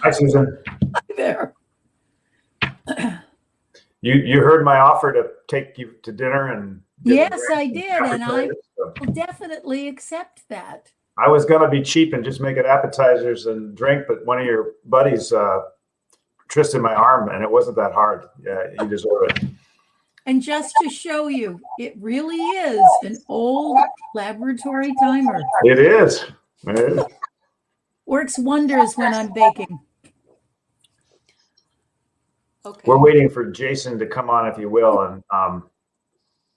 Hi, Susan. Hi there. You heard my offer to take you to dinner and yes, I did, and I so. will definitely accept that. I was going to be cheap and just make it appetizers and drink, but one of your buddies twisted my arm, and it wasn't that hard. Yeah, you deserve it. And just to show you, it really is an old laboratory timer. It is. It is. Works wonders when I'm baking. Okay. We're waiting for Jason to come on, if you will, and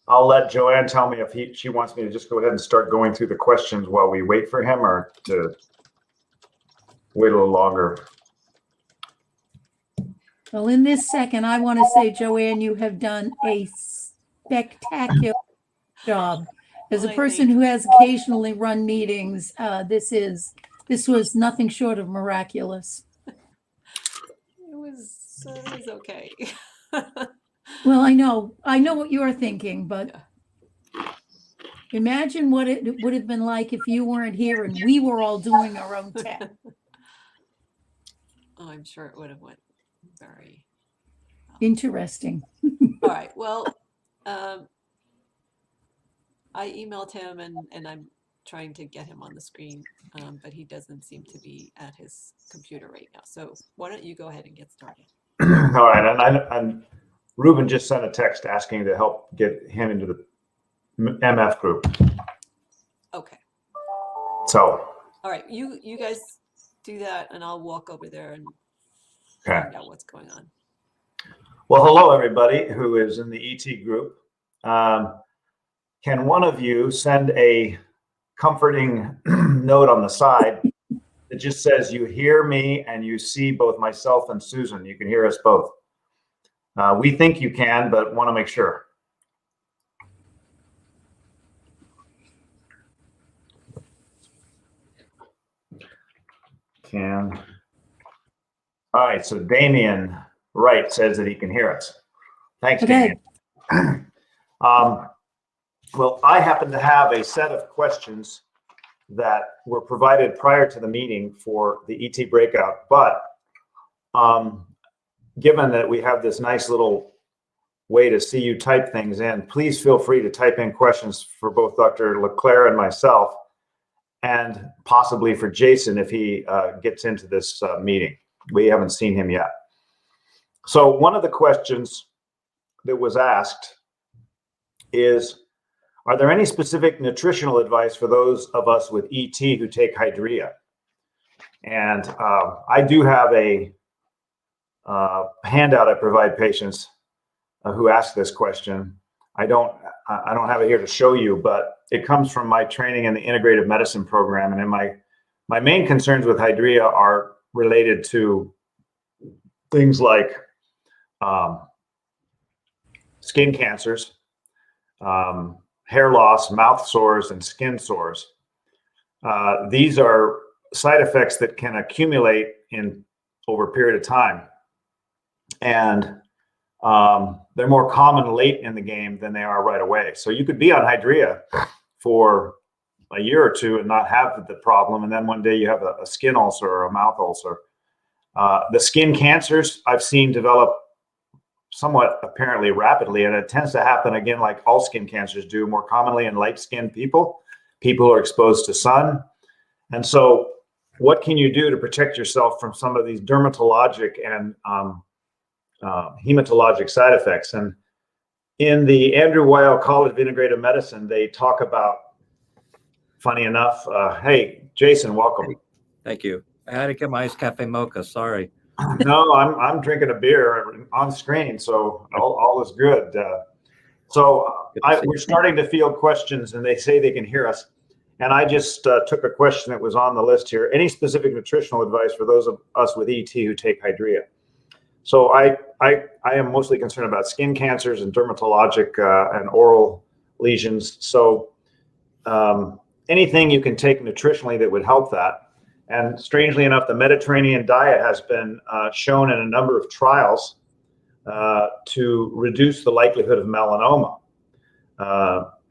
I'll let Joanne tell me if she wants me to just go ahead and start going through the questions while we wait for him, or to wait a little longer. Well, in this second, I want to say, Joanne, you have done a spectacular job. As a person who has occasionally run meetings, this was nothing short of miraculous. It was okay. Well, I know what you're thinking, but imagine what it would have been like if you weren't here and we were all doing our own tech. Oh, I'm sure it would have went very interesting. All right. Well, I emailed him and I'm trying to get him on the screen, but he doesn't seem to be at his computer right now. So why don't you go ahead and get started? All right, and Ruben just sent a text asking to help get him into the MF group. Okay. So. All right, you guys do that, and I'll walk over there and find out what's going on. Well, hello everybody who is in the ET group. Can one of you send a comforting note on the side that just says you hear me and you see both myself and Susan? You can hear us both. We think you can, but want to make sure. Can. All right, so Damien Wright says that he can hear us. Thanks, Okay. Damien. Well, I happen to have a set of questions that were provided prior to the meeting for the ET breakout, but given that we have this nice little way to see you type things in, please feel free to type in questions for both Dr. LeClaire and myself, and possibly for Jason if he gets into this meeting. We haven't seen him yet. So one of the questions that was asked is, are there any specific nutritional advice for those of us with ET who take Hydrea? And I do have a handout I provide patients who ask this question. I don't have it here to show you, but it comes from my training in the integrative medicine program. And in my main concerns with Hydrea are related to things like skin cancers, hair loss, mouth sores, and skin sores. These are side effects that can accumulate over a period of time. And they're more common late in the game than they are right away. So you could be on Hydrea for a year or two and not have the problem. And then one day you have a skin ulcer or a mouth ulcer. The skin cancers I've seen develop somewhat apparently rapidly, and it tends to happen again like all skin cancers do, more commonly in light-skinned people who are exposed to sun. And so what can you do to protect yourself from some of these dermatologic and hematologic side effects? And in the Andrew Weil College of Integrative Medicine, they talk about, funny enough, hey, Jason, welcome. Thank you. I had to get my iced cafe mocha, sorry. No, I'm drinking a beer on screen, so all is good. We're starting to field questions, and they say they can hear us. And I just took a question that was on the list here. Any specific nutritional advice for those of us with ET who take Hydrea? So I am mostly concerned about skin cancers and dermatologic and oral lesions. So anything you can take nutritionally that would help that. And strangely enough, the Mediterranean diet has been shown in a number of trials to reduce the likelihood of melanoma.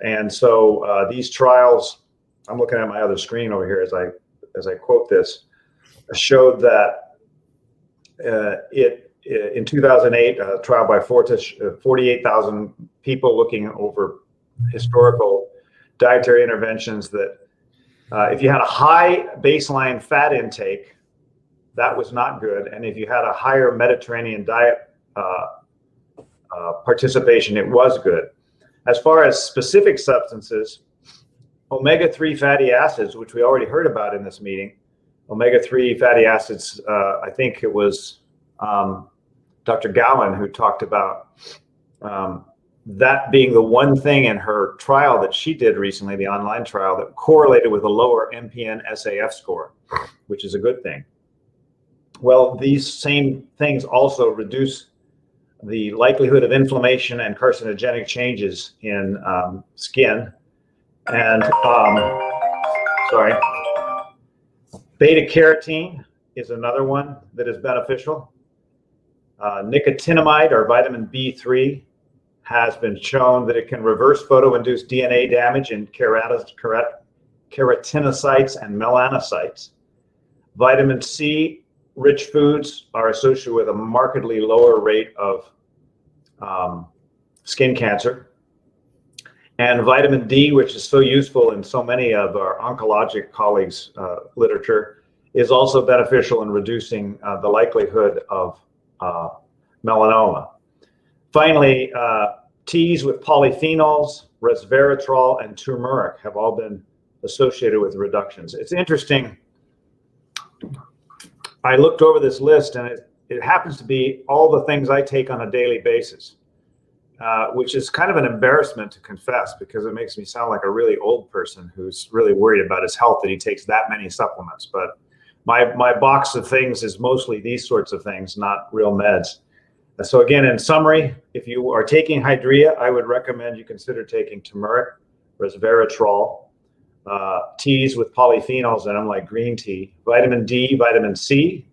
And so these trials, I'm looking at my other screen over here as I quote this, showed that In 2008, a trial by Fortis, 48,000 people looking over historical dietary interventions that if you had a high baseline fat intake, that was not good. And if you had a higher Mediterranean diet participation, it was good. As far as specific substances, omega-3 fatty acids, which we already heard about in this meeting, omega-3 fatty acids, I think it was Dr. Gowan who talked about that being the one thing in her trial that she did recently, the online trial, that correlated with a lower MPN SAF score, which is a good thing. Well, these same things also reduce the likelihood of inflammation and carcinogenic changes in skin. And beta carotene is another one that is beneficial. Nicotinamide, or vitamin B3, has been shown that it can reverse photoinduced DNA damage in keratinocytes and melanocytes. Vitamin C rich foods are associated with a markedly lower rate of skin cancer. And vitamin D, which is so useful in so many of our oncologic colleagues' literature, is also beneficial in reducing the likelihood of melanoma. Finally, teas with polyphenols, resveratrol, and turmeric have all been associated with reductions. It's interesting. I looked over this list, and it happens to be all the things I take on a daily basis, which is kind of an embarrassment to confess because it makes me sound like a really old person who's really worried about his health that he takes that many supplements. But my box of things is mostly these sorts of things, not real meds. So again, in summary, if you are taking Hydrea, I would recommend you consider taking turmeric, resveratrol, teas with polyphenols in them like green tea, vitamin D, vitamin C,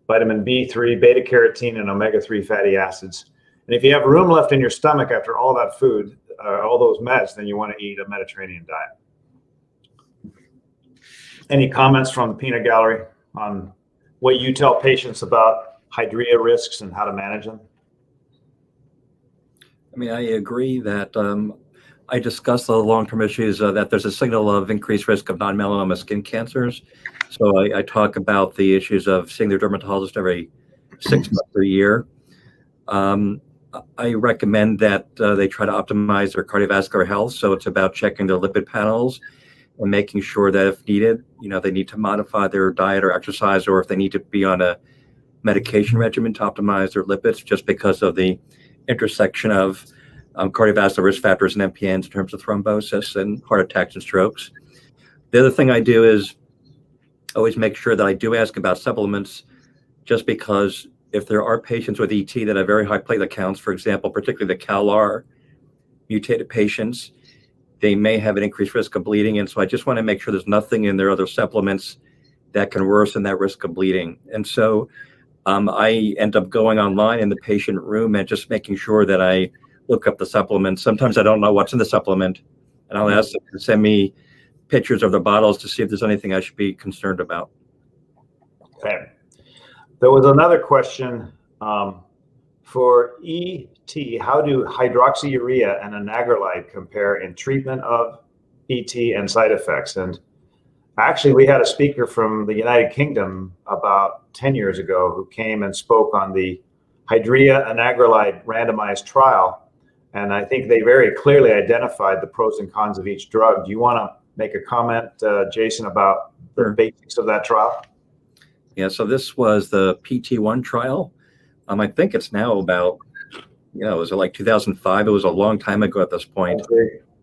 vitamin B3, beta carotene, and omega-3 fatty acids. And if you have room left in your stomach after all that food, all those meds, then you want to eat a Mediterranean diet. Any comments from the peanut gallery on what you tell patients about Hydrea risks and how to manage them? I mean, I agree that I discussed the long-term issues that there's a signal of increased risk of non-melanoma skin cancers. So I talk about the issues of seeing their dermatologist every 6 months or a year. I recommend that they try to optimize their cardiovascular health. So it's about checking their lipid panels and making sure that if needed, they need to modify their diet or exercise, or if they need to be on a medication regimen to optimize their lipids, just because of the intersection of cardiovascular risk factors and MPNs in terms of thrombosis and heart attacks and strokes. The other thing I do is always make sure that I do ask about supplements, just because if there are patients with ET that have very high platelet counts, for example, particularly the CALR mutated patients, they may have an increased risk of bleeding. And so I just want to make sure there's nothing in their other supplements that can worsen that risk of bleeding. And so I end up going online in the patient room and just making sure that I look up the supplements. Sometimes I don't know what's in the supplement, and I'll ask them to send me pictures of the bottles to see if there's anything I should be concerned about. Okay. There was another question for ET. How do hydroxyurea and anagarlide compare in treatment of ET and side effects? And actually, we had a speaker from the United Kingdom about 10 years ago who came and spoke on the Hydrea anagarlide randomized trial. And I think they very clearly identified the pros and cons of each drug. Do you want to make a comment, Jason, about the basics of that trial? Yeah, so this was the PT1 trial. I think it's now about, was it like 2005? It was a long time ago at this point.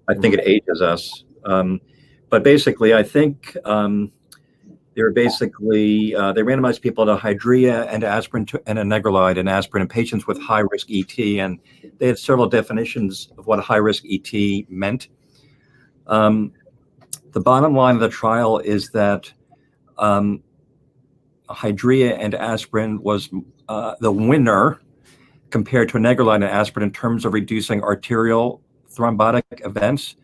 I think it ages us. But basically, I think they randomized people to Hydrea and aspirin and a Negrolide and aspirin in patients with high-risk ET, and they had several definitions of what high-risk ET meant. The bottom line of the trial is that Hydrea and aspirin was the winner compared to Negrolide and aspirin in terms of reducing arterial thrombotic events.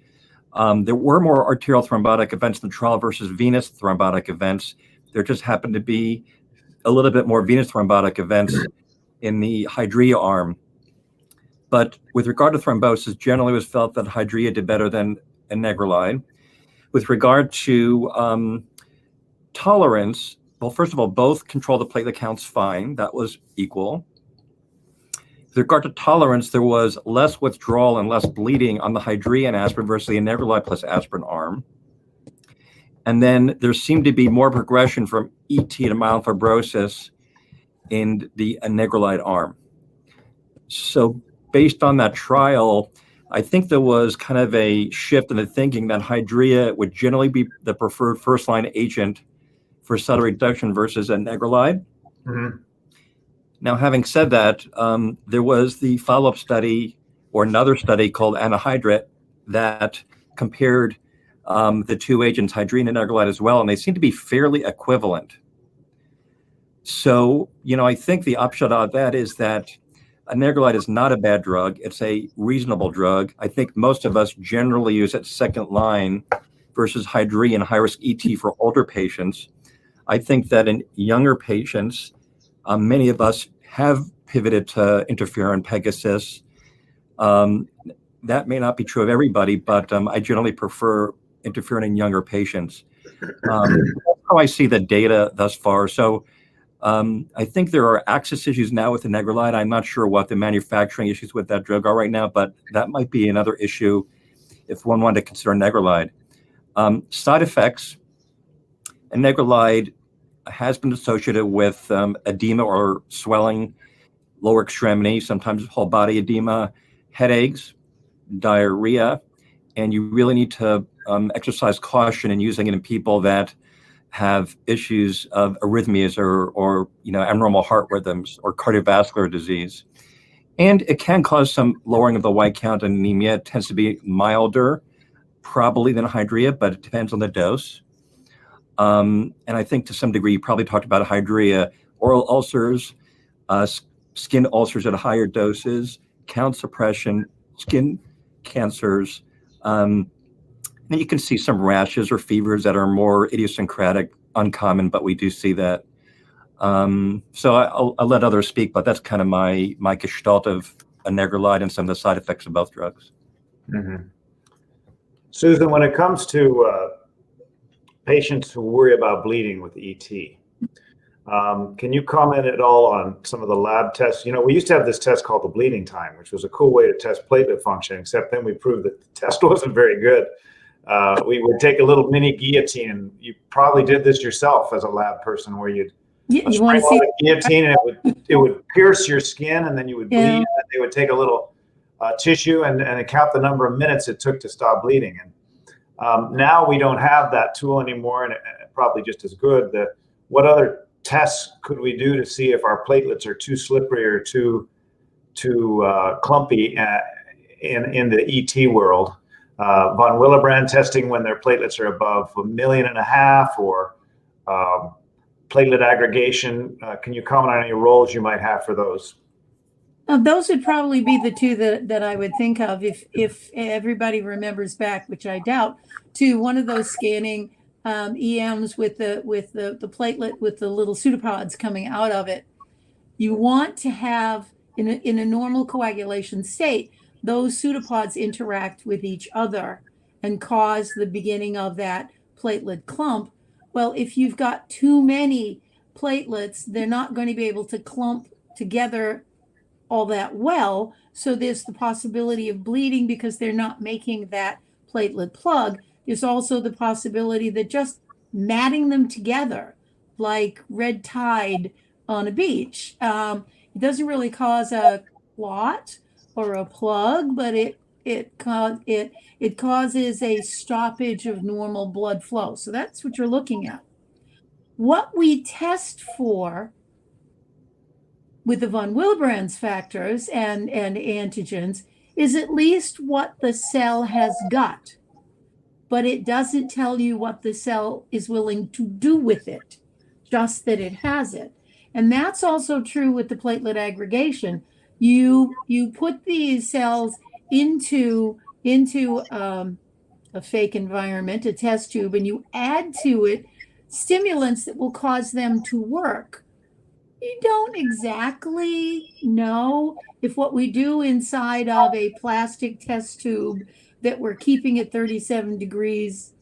There were more arterial thrombotic events in the trial versus venous thrombotic events. There just happened to be a little bit more venous thrombotic events in the Hydrea arm. But with regard to thrombosis, generally it was felt that Hydrea did better than Negrolide. With regard to tolerance, well, first of all, both control the platelet counts fine. That was equal. With regard to tolerance, there was less withdrawal and less bleeding on the Hydrea and aspirin versus the Negrolide plus aspirin arm. And then there seemed to be more progression from ET to myelofibrosis in the Negrolide arm. So based on that trial, I think there was kind of a shift in the thinking that Hydrea would generally be the preferred first-line agent for cell reduction versus a Negrolide. Mm-hmm. Now, having said that, there was the follow-up study or another study called Hydra that compared the two agents, Hydrea and Negrolide as well, and they seem to be fairly equivalent. So, I think the upshot of that is that Negrolide is not a bad drug. It's a reasonable drug. I think most of us generally use it second line versus Hydrea in high-risk ET for older patients. I think that in younger patients, many of us have pivoted to Interferon Pegasus. That may not be true of everybody, but I generally prefer Interferon in younger patients. That's how I see the data thus far. So I think there are access issues now with the Negrolide. I'm not sure what the manufacturing issues with that drug are right now, but that might be another issue if one wanted to consider Negrolide. Side effects, and Negrolide has been associated with edema or swelling, lower extremity, sometimes whole body edema, headaches, diarrhea, and you really need to exercise caution in using it in people that have issues of arrhythmias or abnormal heart rhythms or cardiovascular disease. And it can cause some lowering of the white count and anemia. It tends to be milder, probably than Hydrea, but it depends on the dose. And I think to some degree, you probably talked about Hydrea, oral ulcers, skin ulcers at higher doses, count suppression, skin cancers. And you can see some rashes or fevers that are more idiosyncratic, uncommon, but we do see that. So I'll let others speak, but that's kind of my gestalt of a Negrolide and some of the side effects of both drugs. Mm-hmm. Susan, when it comes to patients who worry about bleeding with ET, can you comment at all on some of the lab tests? We used to have this test called the bleeding time, which was a cool way to test platelet function, except then we proved that the test wasn't very good. We would take a little mini guillotine, and you probably did this yourself as a lab person, where you'd You want to see the guillotine, and it would pierce your skin, and then you would bleed. Yeah. And they would take a little tissue and count the number of minutes it took to stop bleeding. And now we don't have that tool anymore, and it probably just as good. What other tests could we do to see if our platelets are too slippery or too clumpy in the ET world? Von Willebrand testing when their platelets are above 1.5 million, or platelet aggregation. Can you comment on any roles you might have for those? Those would probably be the two that I would think of if everybody remembers back, which I doubt, to one of those scanning EMs with the platelet with the little pseudopods coming out of it. You want to have in a normal coagulation state, those pseudopods interact with each other and cause the beginning of that platelet clump. Well, if you've got too many platelets, they're not going to be able to clump together all that well. So there's the possibility of bleeding because they're not making that platelet plug. There's also the possibility that just matting them together like red tide on a beach, it doesn't really cause a clot or a plug, but it causes a stoppage of normal blood flow. So that's what you're looking at. What we test for with the von Willebrand's factors and antigens is at least what the cell has got, but it doesn't tell you what the cell is willing to do with it, just that it has it. And that's also true with the platelet aggregation. You put these cells into a fake environment, a test tube, and you add to it stimulants that will cause them to work. We don't exactly know if what we do inside of a plastic test tube that we're keeping at 37 degrees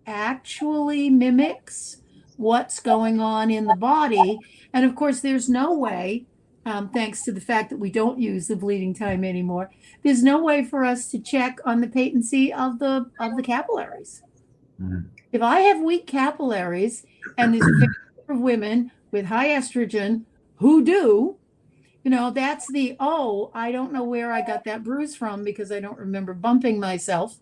actually mimics what's going on in the body. And of course, there's no way, thanks to the fact that we don't use the bleeding time anymore, there's no way for us to check on the patency of the capillaries. Mhm. If I have weak capillaries and there's a fair number of women with high estrogen who do, that's I don't know where I got that bruise from because I don't remember bumping myself.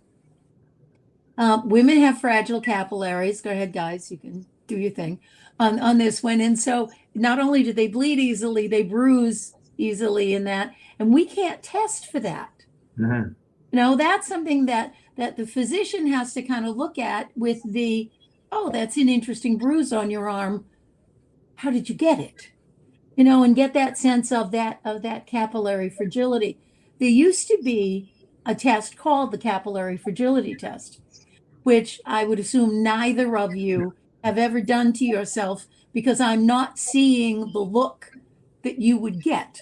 Women have fragile capillaries. Go ahead, guys. You can do your thing on this one. And so not only do they bleed easily, they bruise easily in that. And we can't test for that. Mhm. That's something that the physician has to kind of look at with that's an interesting bruise on your arm. How did you get it? And get that sense of that capillary fragility. There used to be a test called the capillary fragility test, which I would assume neither of you have ever done to yourself, because I'm not seeing the look that you would get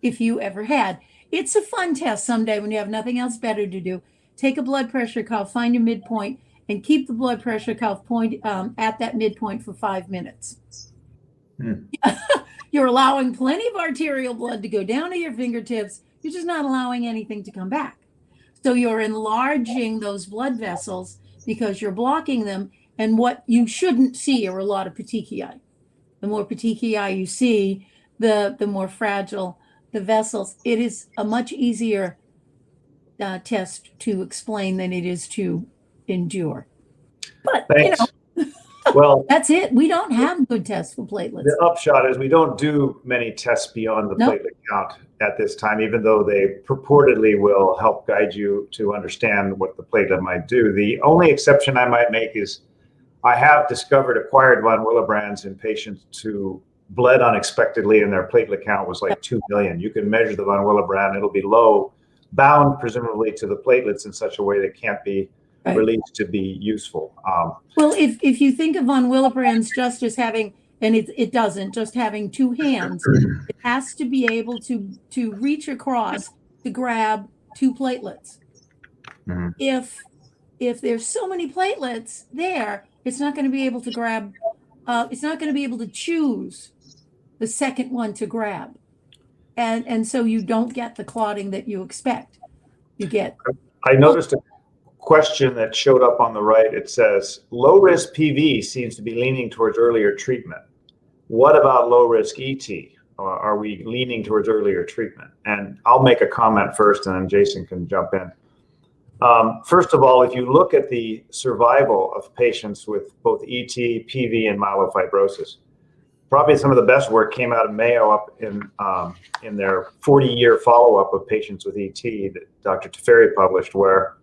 if you ever had. It's a fun test someday when you have nothing else better to do. Take a blood pressure cuff, find your midpoint, and keep the blood pressure cuff point at that midpoint for 5 minutes. You're allowing plenty of arterial blood to go down to your fingertips. You're just not allowing anything to come back. So you're enlarging those blood vessels because you're blocking them. And what you shouldn't see are a lot of petechiae. The more petechiae you see, the more fragile the vessels. It is a much easier test to explain than it is to endure. But, Thanks. Well, that's it. We don't have good tests for platelets. the upshot is we don't do many tests beyond the Nope. platelet count at this time, even though they purportedly will help guide you to understand what the platelet might do. The only exception I might make is I have discovered acquired von Willebrands in patients who bled unexpectedly and their platelet count was like 2 million. You can measure the von Willebrand, it'll be low, bound presumably to the platelets in such a way that can't be Right. released to be useful. Well, if you think of von Willebrands just as having, and it doesn't, just having two hands, it has to be able to reach across to grab two platelets. Mhm. If there's so many platelets there, it's not going to be able to grab, it's not going to be able to choose the second one to grab. And so you don't get the clotting that you expect. You get. I noticed a question that showed up on the right. It says, low risk PV seems to be leaning towards earlier treatment. What about low risk ET? Are we leaning towards earlier treatment? And I'll make a comment first and then Jason can jump in. First of all, if you look at the survival of patients with both ET, PV, and myelofibrosis, probably some of the best work came out of Mayo up in their 40-year follow-up of patients with ET that Dr. Teferi published, where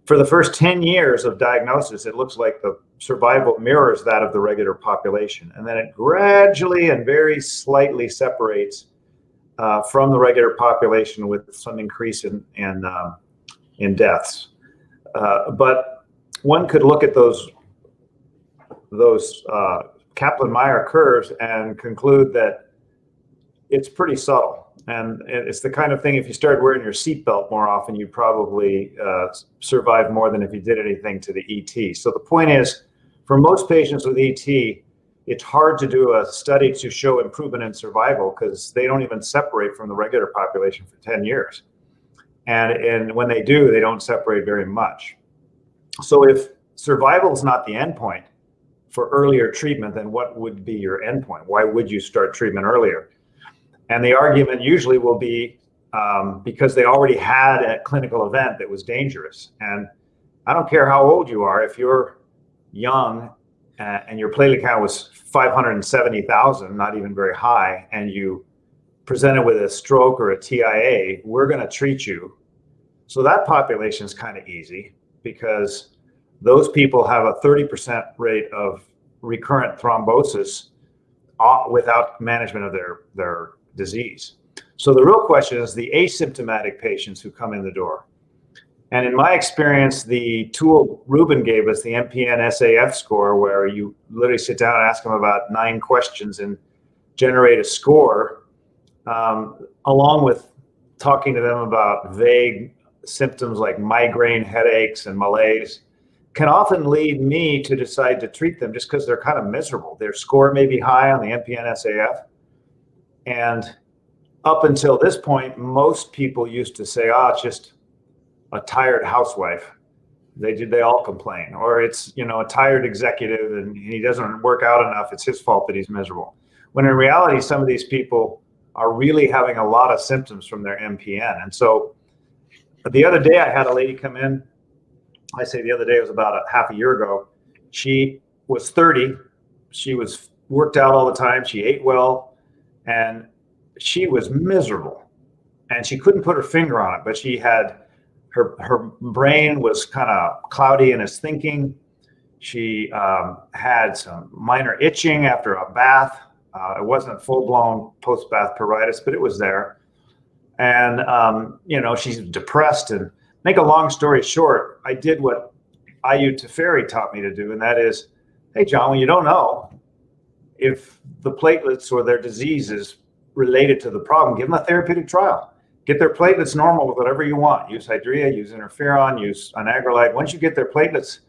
for the first 10 years of diagnosis, it looks like the survival mirrors that of the regular population. And then it gradually and very slightly separates from the regular population with some increase in deaths. But one could look at those Kaplan-Meier curves and conclude that it's pretty subtle. And it's the kind of thing, if you started wearing your seatbelt more often, you'd probably survive more than if you did anything to the ET. So the point is, for most patients with ET, it's hard to do a study to show improvement in survival because they don't even separate from the regular population for 10 years. And when they do, they don't separate very much. So if survival is not the endpoint for earlier treatment, then what would be your endpoint? Why would you start treatment earlier? And the argument usually will be because they already had a clinical event that was dangerous. And I don't care how old you are, if you're young and your platelet count was 570,000, not even very high, and you presented with a stroke or a TIA, we're going to treat you. So that population is kind of easy because those people have a 30% rate of recurrent thrombosis without management of their disease. So the real question is the asymptomatic patients who come in the door. And in my experience, the tool Ruben gave us, the MPN SAF score, where you literally sit down and ask them about 9 questions in generate a score, along with talking to them about vague symptoms like migraine, headaches, and malaise, can often lead me to decide to treat them just because they're kind of miserable. Their score may be high on the MPN-SAF. And up until this point, most people used to say, it's just a tired housewife. They all complain. Or it's, a tired executive and he doesn't work out enough. It's his fault that he's miserable. When in reality, some of these people are really having a lot of symptoms from their MPN. And so the other day I had a lady come in. I say the other day, it was about half a year ago. She was 30. She was worked out all the time. She ate well, and she was miserable. And she couldn't put her finger on it, but she had her brain was kind of cloudy in its thinking. She had some minor itching after a bath. It wasn't full-blown post-bath pruritus, but it was there. And, she's depressed. And make a long story short, I did what IU Teferi taught me to do, and that is, hey, John, when you don't know if the platelets or their disease is related to the problem, give them a therapeutic trial. Get their platelets normal with whatever you want. Use Hydra, use Interferon, use Anagarlide. Once you get their platelets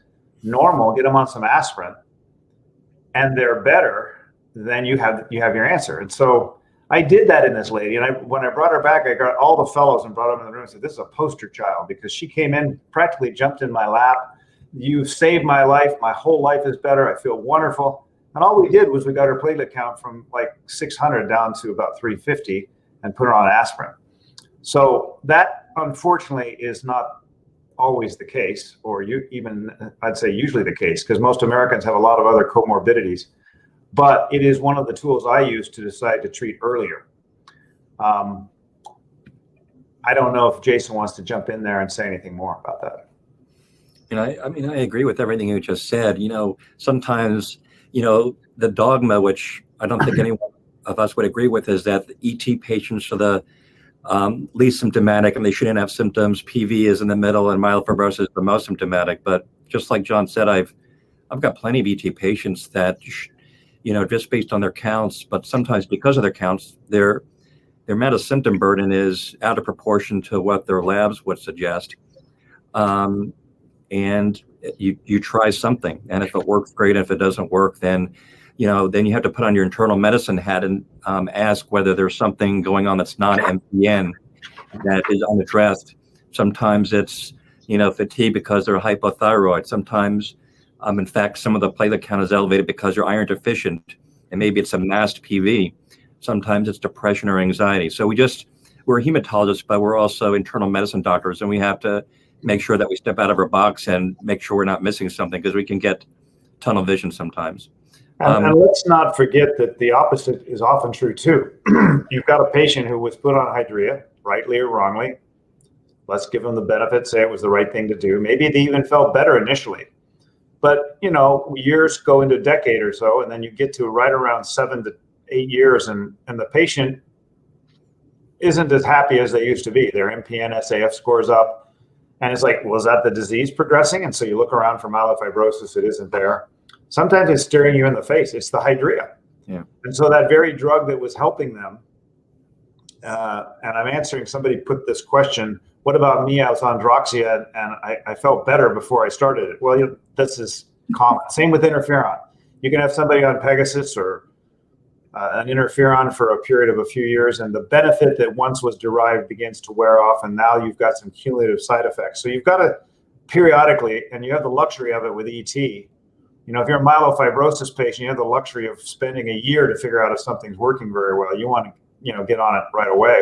normal, get them on some aspirin, and they're better, then you have your answer. And so I did that in this lady. And when I brought her back, I got all the fellows and brought them in the room and said, this is a poster child, because she came in, practically jumped in my lap. You saved my life. My whole life is better. I feel wonderful. And all we did was we got her platelet count from like 600 down to about 350 and put her on aspirin. So that, unfortunately, is not always the case, or I'd say usually the case, because most Americans have a lot of other comorbidities. But it is one of the tools I use to decide to treat earlier. I don't know if Jason wants to jump in there and say anything more about that. I agree with everything you just said. Sometimes, the dogma, which I don't think anyone of us would agree with, is that the ET patients are the least symptomatic and they shouldn't have symptoms. PV is in the middle and myelofibrosis is the most symptomatic. But just like John said, I've got plenty of ET patients that just based on their counts, but sometimes because of their counts, their meta symptom burden is out of proportion to what their labs would suggest. And you try something, and if it works, great. And if it doesn't work, then you have to put on your internal medicine hat and ask whether there's something going on that's not MPN that is unaddressed. Sometimes it's fatigue because they're hypothyroid. Sometimes in fact, some of the platelet count is elevated because you're iron deficient, and maybe it's a masked PV. Sometimes it's depression or anxiety. So we're hematologists, but we're also internal medicine doctors, and we have to make sure that we step out of our box and make sure we're not missing something, because we can get tunnel vision sometimes. And let's not forget that the opposite is often true too. You've got a patient who was put on Hydra, rightly or wrongly. Let's give them the benefit, say it was the right thing to do. Maybe they even felt better initially. But, years go into a decade or so, and then you get to right around 7 to 8 years, and the patient isn't as happy as they used to be. Their MPN-SAF scores up. And it's like, well, is that the disease progressing? And so you look around for myelofibrosis, it isn't there. Sometimes it's staring you in the face. It's the Hydra. Yeah. And so that very drug that was helping them, and I'm answering, somebody put this question, what about me? I was on Droxia and I felt better before I started it. Well, this is common. Same with interferon. You can have somebody on Pegasus or an interferon for a period of a few years, and the benefit that once was derived begins to wear off, and now you've got some cumulative side effects. So you've got to periodically, and you have the luxury of it with ET. If you're a myelofibrosis patient, you have the luxury of spending a year to figure out if something's working very well. You want to, get on it right away.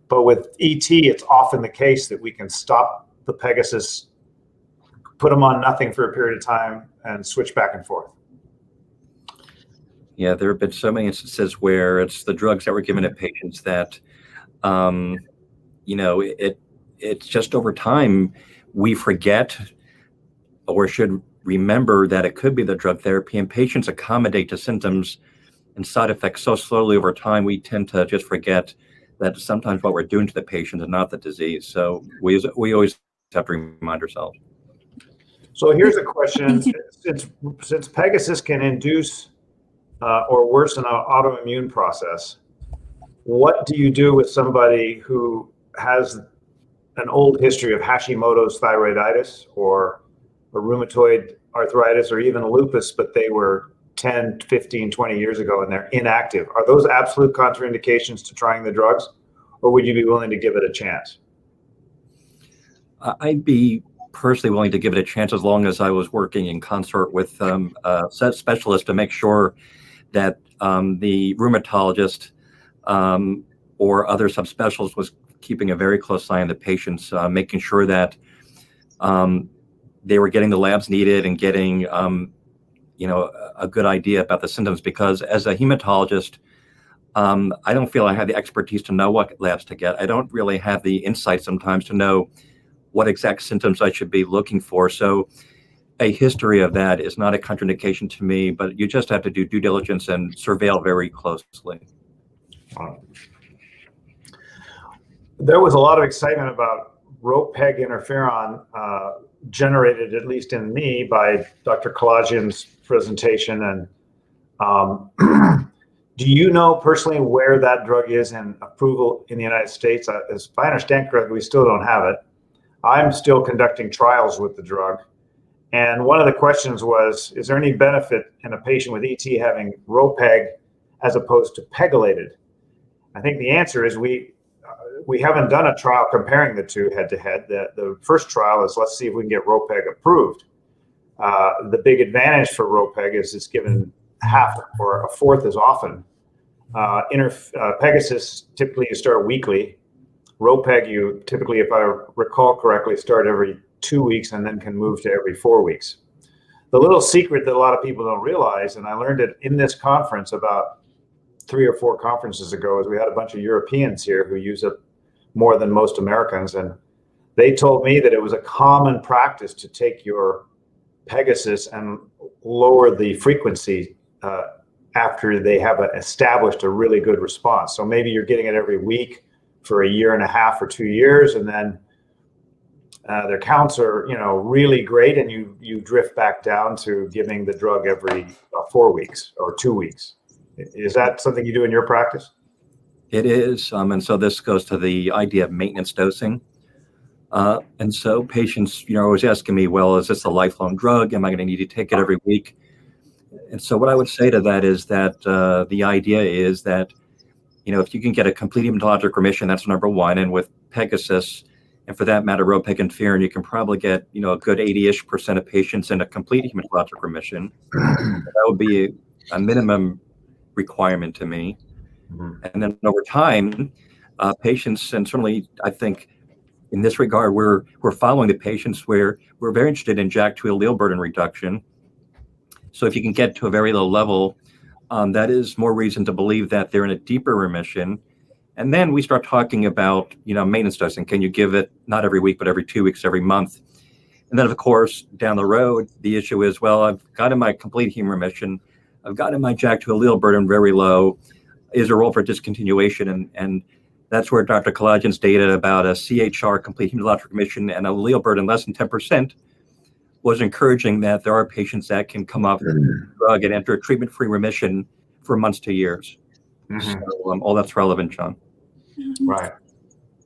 But with ET, it's often the case that we can stop the Pegasus, put them on nothing for a period of time, and switch back and forth. Yeah, there have been so many instances where it's the drugs that were given to patients that, it's just over time we forget or should remember that it could be the drug therapy, and patients accommodate to symptoms and side effects so slowly over time, we tend to just forget that sometimes what we're doing to the patient is not the disease. So we always have to remind ourselves. So here's a question. Since Pegasus can induce or worse, an autoimmune process. What do you do with somebody who has an old history of Hashimoto's thyroiditis or rheumatoid arthritis or even lupus, but they were 10, 15, 20 years ago and they're inactive? Are those absolute contraindications to trying the drugs, or would you be willing to give it a chance? I'd be personally willing to give it a chance as long as I was working in consort with a set specialist to make sure that the rheumatologist or other subspecialists was keeping a very close eye on the patients, making sure that they were getting the labs needed and getting a good idea about the symptoms. Because as a hematologist, I don't feel I have the expertise to know what labs to get. I don't really have the insight sometimes to know what exact symptoms I should be looking for. So a history of that is not a contraindication to me, but you just have to do due diligence and surveil very closely. There was a lot of excitement about rope-peg interferon generated, at least in me, by Dr. Kalajian's presentation. And do you know personally where that drug is in approval in the United States? As I understand correctly, we still don't have it. I'm still conducting trials with the drug. And one of the questions was, is there any benefit in a patient with ET having rope-peg as opposed to pegylated? I think the answer is we haven't done a trial comparing the two head-to-head. The first trial is, let's see if we can get rope-peg approved. The big advantage for rope-peg is it's given half or a fourth as often. Pegasus, typically you start weekly. Rope-peg, you typically, if I recall correctly, start every 2 weeks and then can move to every 4 weeks. The little secret that a lot of people don't realize, and I learned it in this conference about 3 or 4 conferences ago, is we had a bunch of Europeans here who use it more than most Americans. And they told me that it was a common practice to take your Pegasus and lower the frequency after they have established a really good response. So maybe you're getting it every week for a year and a half or 2 years, and then their counts are really great, and you drift back down to giving the drug every 4 weeks or 2 weeks. Is that something you do in your practice? It is, and so this goes to the idea of maintenance dosing. And so patients, are always asking me, well, is this a lifelong drug? Am I going to need to take it every week? And so what I would say to that is that the idea is that, if you can get a complete hematologic remission, that's number one. And with Pegasus, and for that matter, rope-peg interferon, you can probably get, a good 80-ish% of patients in a complete hematologic remission. That would be a minimum requirement to me. Mm-hmm. And then over time, patients, and certainly I think in this regard, we're following the patients where we're very interested in JAK2 allele burden reduction. So if you can get to a very low level, that is more reason to believe that they're in a deeper remission. And then we start talking about, maintenance dosing. Can you give it not every week, but every 2 weeks, every month? And then, of course, down the road, the issue is, well, I've gotten my complete heme remission. I've gotten my JAK2 allele burden very low. Is there a role for discontinuation? And that's where Dr. Kalajian's data about a CHR, complete hematologic remission, and allele burden less than 10% was encouraging, that there are patients that can come off the drug and enter a treatment-free remission for months to years. Mm-hmm. So all that's relevant, John. Right.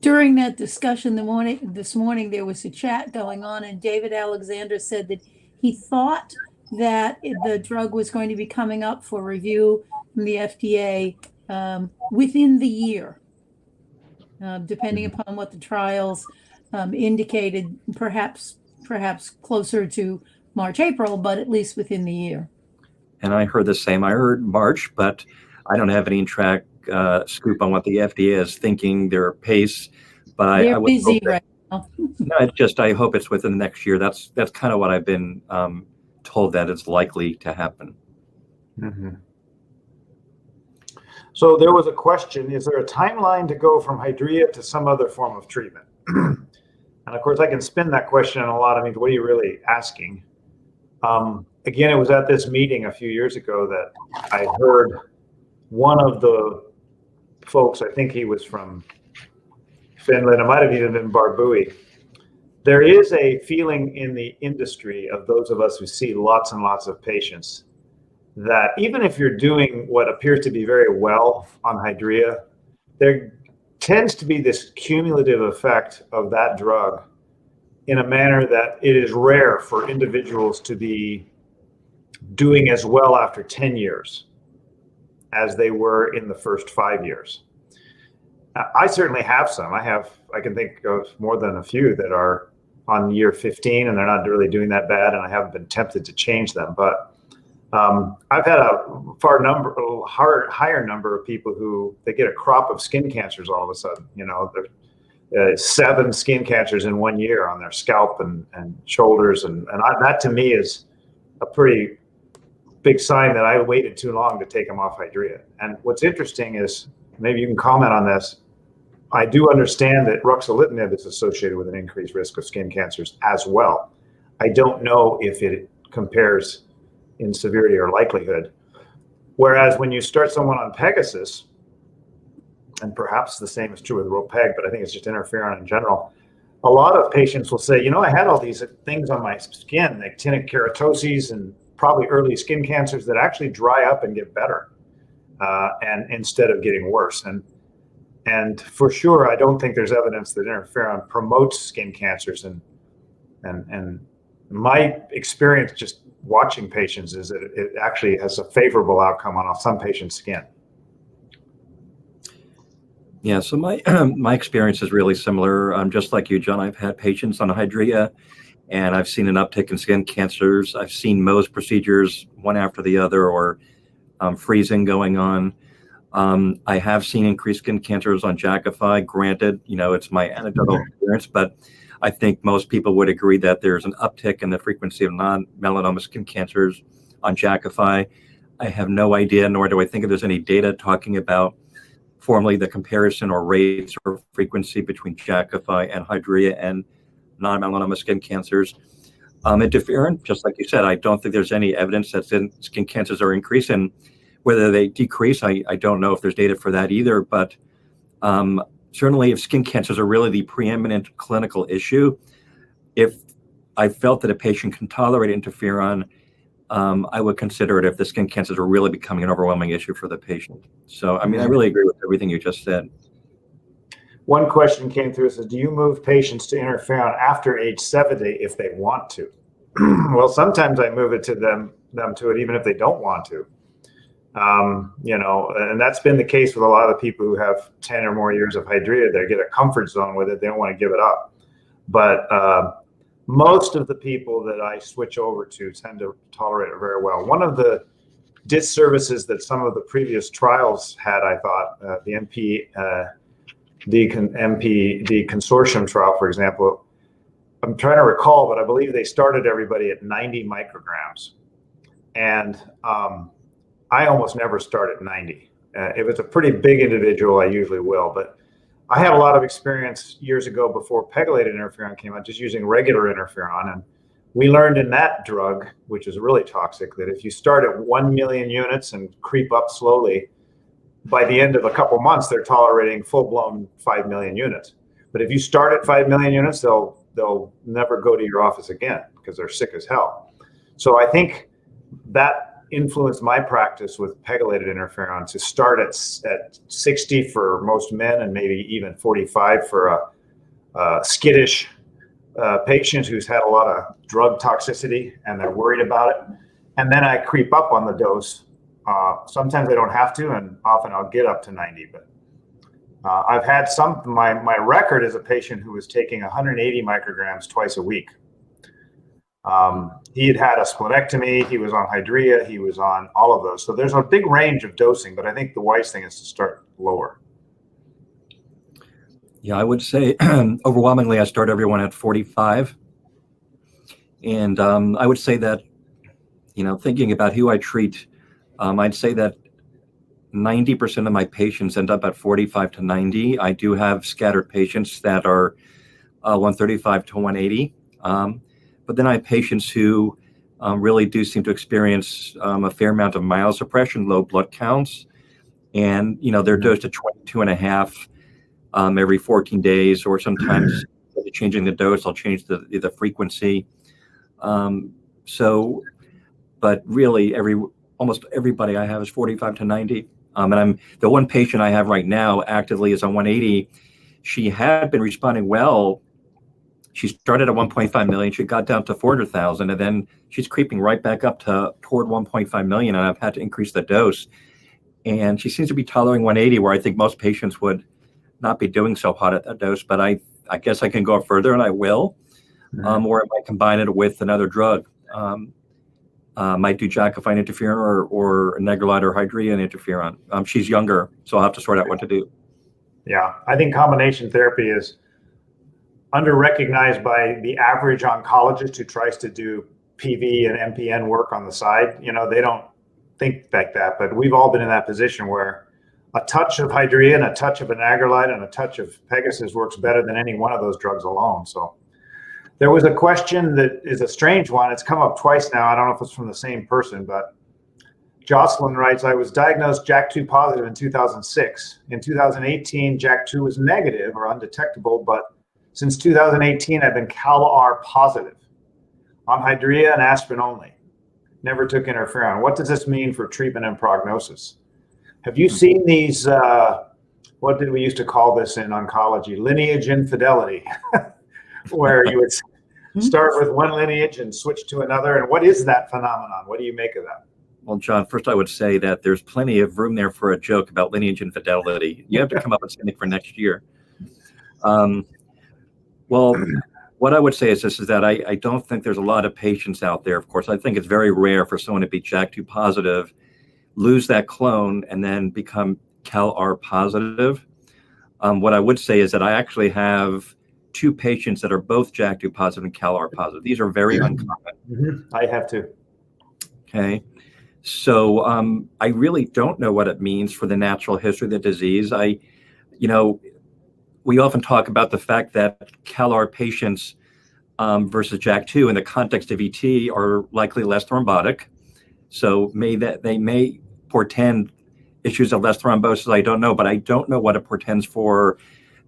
During that discussion this morning, there was a chat going on, and David Alexander said that he thought that the drug was going to be coming up for review from the FDA within the year, depending upon what the trials indicated, perhaps closer to March, April, but at least within the year. And I heard the same. I heard March, but I don't have any track scoop on what the FDA is thinking, their pace. But they're I would busy right now. No, it's just, I hope it's within the next year. That's kind of what I've been told that it's likely to happen. Mm-hmm. So there was a question, is there a timeline to go from Hydrea to some other form of treatment? And of course, I can spin that question in a lot of means. What are you really asking? Again, it was at this meeting a few years ago that I heard one of the folks, I think he was from Finland, it might have even been Barbui. There is a feeling in the industry of those of us who see lots and lots of patients that even if you're doing what appears to be very well on Hydrea, there tends to be this cumulative effect of that drug in a manner that it is rare for individuals to be doing as well after 10 years as they were in the first 5 years. I certainly have some. I can think of more than a few that are on year 15 and they're not really doing that bad, and I haven't been tempted to change them. But I've had a higher number of people who they get a crop of skin cancers all of a sudden. You know, 7 skin cancers in 1 year on their scalp and shoulders, and that to me is a pretty big sign that I waited too long to take them off Hydrea. And what's interesting is, maybe you can comment on this, I do understand that Ruxolitinib is associated with an increased risk of skin cancers as well. I don't know if it compares in severity or likelihood. Whereas when you start someone on Pegasus, and perhaps the same is true with Ropeg, but I think it's just interferon in general, a lot of patients will say, you know, I had all these things on my skin, actinic keratoses and probably early skin cancers that actually dry up and get better, and instead of getting worse. And for sure, I don't think there's evidence that interferon promotes skin cancers. And my experience just watching patients is that it actually has a favorable outcome on some patients' skin. Yeah, so my my experience is really similar. Just like you, John, I've had patients on Hydrea, and I've seen an uptick in skin cancers. I've seen Mohs procedures one after the other, or freezing going on. I have seen increased skin cancers on Jakafi. Granted, you know, it's my anecdotal experience, but I think most people would agree that there's an uptick in the frequency of non-melanoma skin cancers on Jakafi. I have no idea, nor do I think if there's any data talking about formally the comparison or rates or frequency between Jakafi and Hydrea and non-melanoma skin cancers. Interferon, just like you said, I don't think there's any evidence that skin cancers are increasing. Whether they decrease, I don't know if there's data for that either, but certainly if skin cancers are really the preeminent clinical issue, if I felt that a patient can tolerate interferon, I would consider it if the skin cancers are really becoming an overwhelming issue for the patient. So, I mean, I really agree with everything you just said. One question came through, says, do you move patients to interferon after age 70 if they want to? Well, sometimes I move it to them to it even if they don't want to. You know, and that's been the case with a lot of the people who have 10 or more years of Hydrea. They get a comfort zone with it. They don't want to give it up. But most of the people that I switch over to tend to tolerate it very well. One of the disservices that some of the previous trials had, I thought, the consortium trial, for example, I'm trying to recall, but I believe they started everybody at 90 micrograms. And I almost never start at 90. If it's a pretty big individual, I usually will. But I had a lot of experience years ago before pegylated interferon came out, just using regular interferon. And we learned in that drug, which is really toxic, that if you start at 1 million units and creep up slowly, by the end of a couple months, they're tolerating full-blown 5 million units. But if you start at 5 million units, they'll never go to your office again because they're sick as hell. So I think that influenced my practice with pegylated interferon to start at 60 for most men and maybe even 45 for a skittish patient who's had a lot of drug toxicity and they're worried about it. And then I creep up on the dose. Sometimes I don't have to, and often I'll get up to 90. But I've had my record is a patient who was taking 180 micrograms twice a week. He had a splenectomy, he was on Hydrea, he was on all of those. So there's a big range of dosing, but I think the wise thing is to start lower. Yeah, I would say overwhelmingly I start everyone at 45. And I would say that, you know, thinking about who I treat, I'd say that 90% of my patients end up at 45 to 90. I do have scattered patients that are 135 to 180. But then I have patients who really do seem to experience a fair amount of myelosuppression, low blood counts, and you know they're dosed at 22.5 every 14 days, or sometimes changing the dose, I'll change the frequency. But really almost everybody I have is 45 to 90. And the one patient I have right now actively is on 180. She had been responding well. She started at 1.5 million. She got down to 400,000, and then she's creeping right back up toward 1.5 million. And I've had to increase the dose. And she seems to be tolerating 180, where I think most patients would not be doing so hot at that dose. But I guess I can go further, and I will. Or I might combine it with another drug. Might do Jakafi and interferon, or Negrolide or Hydra and interferon. She's younger, so I'll have to sort out what to do. Yeah, I think combination therapy is under-recognized by the average oncologist who tries to do PV and MPN work on the side. You know, they don't think like that, but we've all been in that position where a touch of Hydra and a touch of Anagarlide and a touch of Pegasus works better than any one of those drugs alone. So there was a question that is a strange one. It's come up twice now. I don't know if it's from the same person, but Jocelyn writes, I was diagnosed JAK2 positive in 2006. In 2018, JAK2 was negative or undetectable, but since 2018, I've been CALR positive on Hydra and aspirin only. Never took interferon. What does this mean for treatment and prognosis? Have you seen these, what did we used to call this in oncology? Lineage infidelity, where you would start with one lineage and switch to another. And what is that phenomenon? What do you make of that? Well, John, first I would say that there's plenty of room there for a joke about lineage infidelity. You have to come up with something for next year. Well, what I would say is this, is that I don't think there's a lot of patients out there. Of course, I think it's very rare for someone to be JAK2 positive, lose that clone, and then become CALR positive. What I would say is that I actually have 2 patients that are both JAK2 positive and CALR positive. These are very uncommon. I have to. Okay. So I really don't know what it means for the natural history of the disease. We often talk about the fact that CALR patients versus JAK2 in the context of ET are likely less thrombotic. So they may portend issues of less thrombosis. I don't know, but I don't know what it portends for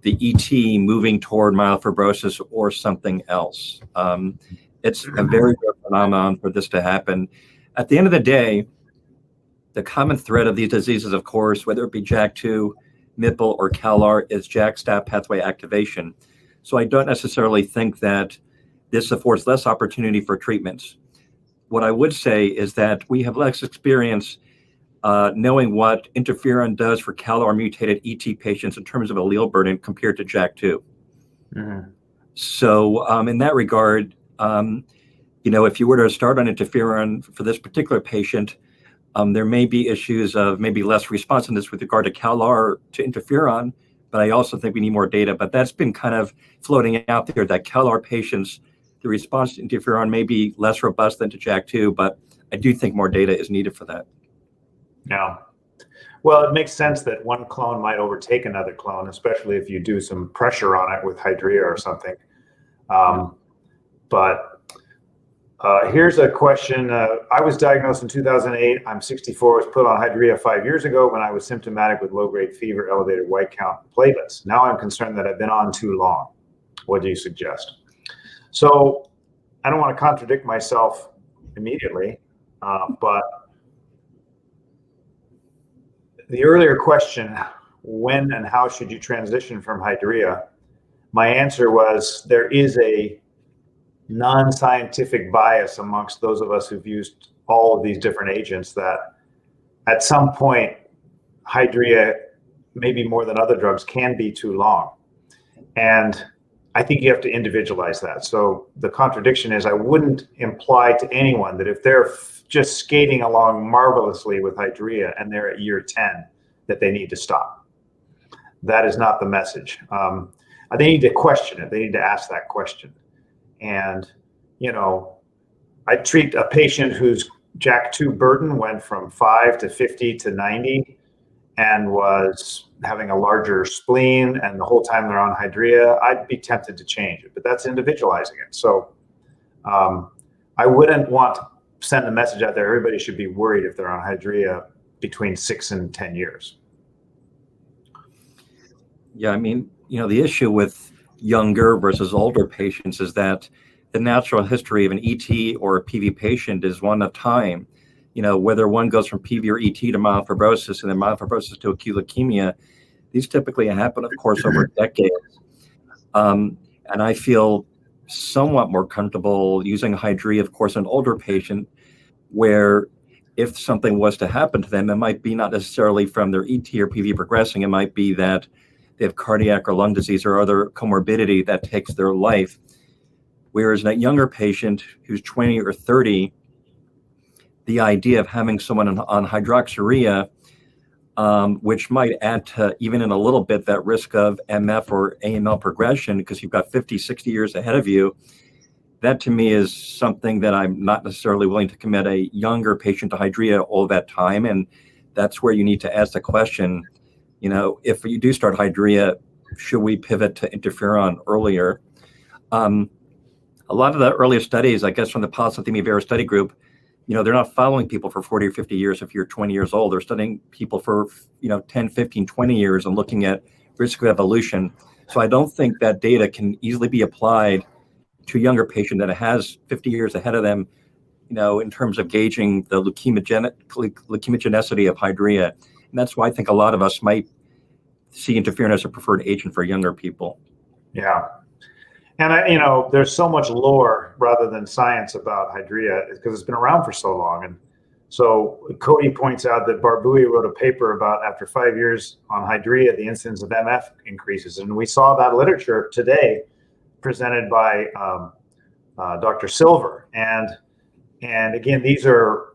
the ET moving toward myelofibrosis or something else. It's a very rare phenomenon for this to happen. At the end of the day, the common thread of these diseases, of course, whether it be JAK2, MPL, or CALR, is JAK-STAT pathway activation. So I don't necessarily think that this affords less opportunity for treatments. What I would say is that we have less experience knowing what interferon does for CALR mutated ET patients in terms of allele burden compared to JAK2. So in that regard, if you were to start on interferon for this particular patient, there may be issues of maybe less responsiveness with regard to CALR to interferon, but I also think we need more data. But that's been kind of floating out there that CALR patients, the response to interferon may be less robust than to JAK2, but I do think more data is needed for that. Yeah. Well, it makes sense that one clone might overtake another clone, especially if you do some pressure on it with Hydra or something. Here's a question. I was diagnosed in 2008. I'm 64. Was put on Hydra 5 years ago when I was symptomatic with low-grade fever, elevated white count, platelets. Now I'm concerned that I've been on too long. What do you suggest? So I don't want to contradict myself immediately, but the earlier question, when and how should you transition from Hydra? My answer was there is a non-scientific bias amongst those of us who've used all of these different agents that at some point Hydra, maybe more than other drugs, can be too long. And I think you have to individualize that. So the contradiction is I wouldn't imply to anyone that if they're just skating along marvelously with Hydra and they're at year 10 that they need to stop. That is not the message. They need to question it. They need to ask that question. And, I treat a patient whose JAK2 burden went from 5 to 50 to 90 and was having a larger spleen, and the whole time they're on Hydra, I'd be tempted to change it, but that's individualizing it. So I wouldn't want to send a message out there. Everybody should be worried if they're on Hydra between 6 and 10 years. Yeah, the issue with younger versus older patients is that the natural history of an ET or a PV patient is one of time. whether one goes from PV or ET to myelofibrosis and then myelofibrosis to acute leukemia, these typically happen, of course, over decades. And I feel somewhat more comfortable using Hydra, of course, an older patient, where if something was to happen to them, it might be not necessarily from their ET or PV progressing. It might be that they have cardiac or lung disease or other comorbidity that takes their life. Whereas in that younger patient who's 20 or 30, the idea of having someone on hydroxyurea, which might add to, even in a little bit, that risk of MF or AML progression, because you've got 50, 60 years ahead of you, that to me is something that I'm not necessarily willing to commit a younger patient to Hydra all that time. And that's where you need to ask the question, if you do start Hydra, should we pivot to interferon earlier? A lot of the earlier studies, I guess, from the Polycythemia vera study group, they're not following people for 40 or 50 years if you're 20 years old. They're studying people for, 10, 15, 20 years and looking at risk of evolution. So I don't think that data can easily be applied to a younger patient that has 50 years ahead of them, in terms of gauging the leukemogenicity of Hydra. And that's why I think a lot of us might see interferon as a preferred agent for younger people. Yeah. And there's so much lore rather than science about Hydra because it's been around for so long. And so Cody points out that Barbuia wrote a paper about after 5 years on Hydra, the incidence of MF increases. And we saw that literature today presented by Dr. Silver. And again, these are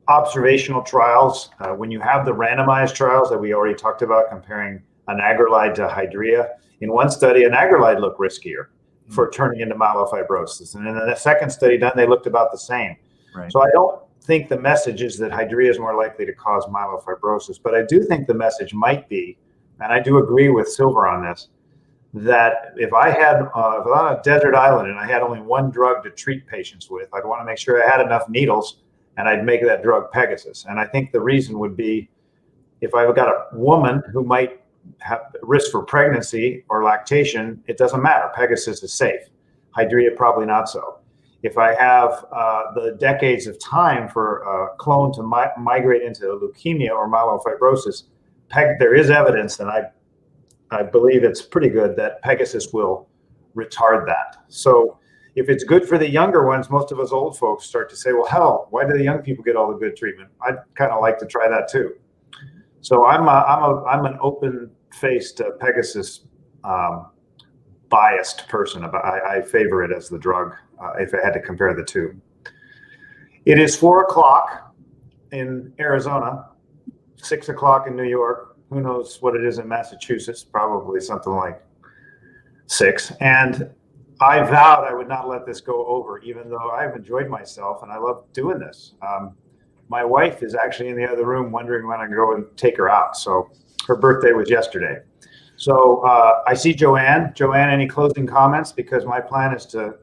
observational trials. When you have the randomized trials that we already talked about comparing Anagarlide to Hydra, in one study, Anagarlide looked riskier for turning into myelofibrosis. And in the second study done, they looked about the same. Right. So I don't think the message is that Hydra is more likely to cause myelofibrosis, but I do think the message might be, and I do agree with Silver on this, that if I had if I was on a desert island and I had only one drug to treat patients with, I'd want to make sure I had enough needles, and I'd make that drug Pegasus. And I think the reason would be if I've got a woman who might have risk for pregnancy or lactation, it doesn't matter. Pegasus is safe. Hydra, probably not so. If I have the decades of time for a clone to migrate into leukemia or myelofibrosis, there is evidence, and I believe it's pretty good, that Pegasus will retard that. So if it's good for the younger ones, most of us old folks start to say, well, hell, why do the young people get all the good treatment? I'd kind of like to try that too. So I'm an open-faced Pegasus biased person. I favor it as the drug if I had to compare the two. It is 4 o'clock in Arizona, 6 o'clock in New York. Who knows what it is in Massachusetts? Probably something like 6. And I vowed I would not let this go over, even though I've enjoyed myself and I love doing this. My wife is actually in the other room wondering when I can go and take her out. So her birthday was yesterday. So I see Joanne. Joanne, any closing comments? Because my plan is to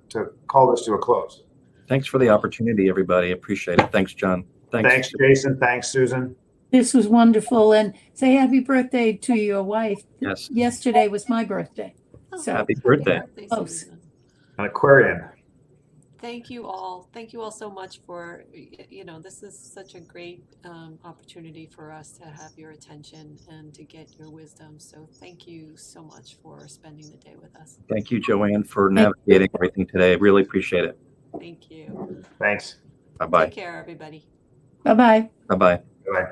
call this to a close. Thanks for the opportunity, everybody. Appreciate it. Thanks, John. Thanks, Jason. Thanks, Susan. This was wonderful. And say happy birthday to your wife. Yes. Yesterday was my birthday. Oh, So Happy birthday. Oh, Susan. An Aquarian. Thank you all. Thank you all so much for, this is such a great opportunity for us to have your attention and to get your wisdom. So thank you so much for spending the day with us. Thank you, Joanne, for navigating everything today. Really appreciate it. Thank you. Thanks. Bye-bye. Take care, everybody. bye-bye. Bye-bye. Bye.